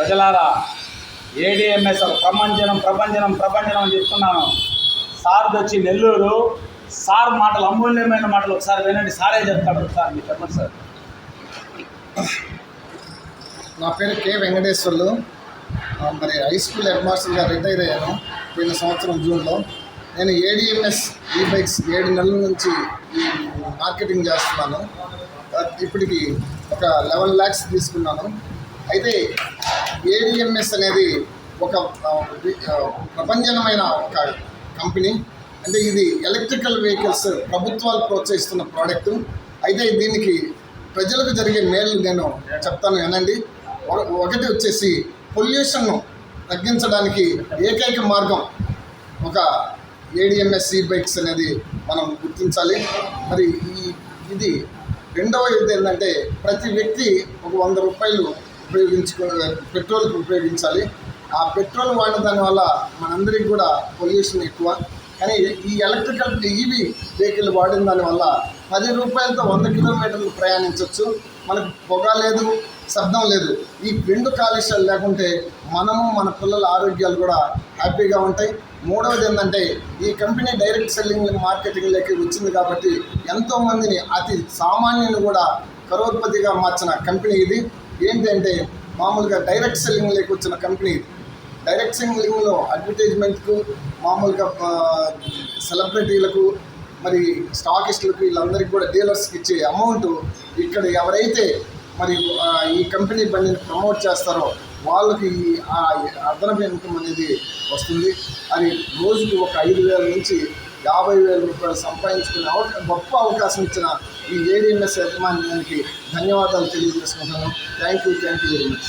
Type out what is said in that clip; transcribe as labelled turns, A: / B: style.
A: ప్రజలారా, ఏడిఎంఎస్ ప్రపంచనం ప్రపంచనం ప్రపంచనం అని చెప్తున్నాను. సార్ది వచ్చి నెల్లూరు. సార్ మాటలు అమూల్యమైన మాటలు ఒకసారి వినండి. సారే చెప్తాడు. సార్ మీరు చెప్పండి సార్.
B: నా పేరు కె వెంకటేశ్వర్లు. మరి హై స్కూల్ హెడ్ మాస్టర్గా రిటైర్ అయ్యాను పోయిన సంవత్సరం జూన్లో. నేను ఏడిఎంఎస్ ఈ బైక్స్ 7 నెలల నుంచి మార్కెటింగ్ చేస్తున్నాను. ఇప్పటికి ఒక 11 lakhs తీసుకున్నాను. అయితే ఏడిఎంఎస్ అనేది ఒక ప్రపంచమైన ఒక కంపెనీ. అంటే ఇది ఎలక్ట్రికల్ వెహికల్స్ ప్రభుత్వాలు ప్రోత్సహిస్తున్న ప్రోడక్టు. అయితే దీనికి ప్రజలకు జరిగే మేలు నేను చెప్తాను వినండి. ఒకటి వచ్చేసి పొల్యూషన్ను తగ్గించడానికి ఏకైక మార్గం ఒక ఏడిఎంఎస్ ఈ బైక్స్ అనేది మనం గుర్తించాలి. మరి ఇది రెండవ ఇది ఏంటంటే ప్రతి వ్యక్తి ఒక 100 రూపాయలు పెట్రోల్కి ఉపయోగించాలి. ఆ పెట్రోల్ వాడిన దానివల్ల మనందరికీ కూడా పొల్యూషన్ ఎక్కువ. కానీ ఈ ఎలక్ట్రికల్ ఈవీ వెహికల్ వాడిన దానివల్ల 10 రూపాయలతో 100 కిలోమీటర్లు ప్రయాణించవచ్చు. మనకు పొగ లేదు, శబ్దం లేదు. ఈ 2 కాలుష్యాలు లేకుంటే మనము మన పిల్లల ఆరోగ్యాలు కూడా హ్యాపీగా ఉంటాయి. మూడవది ఏంటంటే ఈ కంపెనీ డైరెక్ట్ సెల్లింగ్ మార్కెటింగ్లోకి వచ్చింది కాబట్టి ఎంతోమందిని అతి సామాన్యుని కూడా కరోడ్పతిగా మార్చిన కంపెనీ ఇది. ఏంటంటే మామూలుగా డైరెక్ట్ సెల్లింగ్లోకి వచ్చిన కంపెనీ ఇది. డైరెక్ట్ సెల్లింగ్లో అడ్వర్టైజ్మెంట్కు మామూలుగా సెలబ్రిటీలకు మరి స్టాకిస్టులకు వీళ్ళందరికీ కూడా డీలర్స్కి ఇచ్చే అమౌంట్ ఇక్కడ ఎవరైతే మరి ఈ కంపెనీ బండిని ప్రమోట్ చేస్తారో వాళ్ళకి అదనపు ఇన్కమ్ అనేది వస్తుంది. అది రోజుకి ఒక 5,000 నుంచి 50,000 రూపాయలు సంపాదించుకునే గొప్ప అవకాశం ఇచ్చిన ఈ ఏడిఎంఎస్ యజమానికి ధన్యవాదాలు తెలియజేసుకుంటాను. Thank you very much.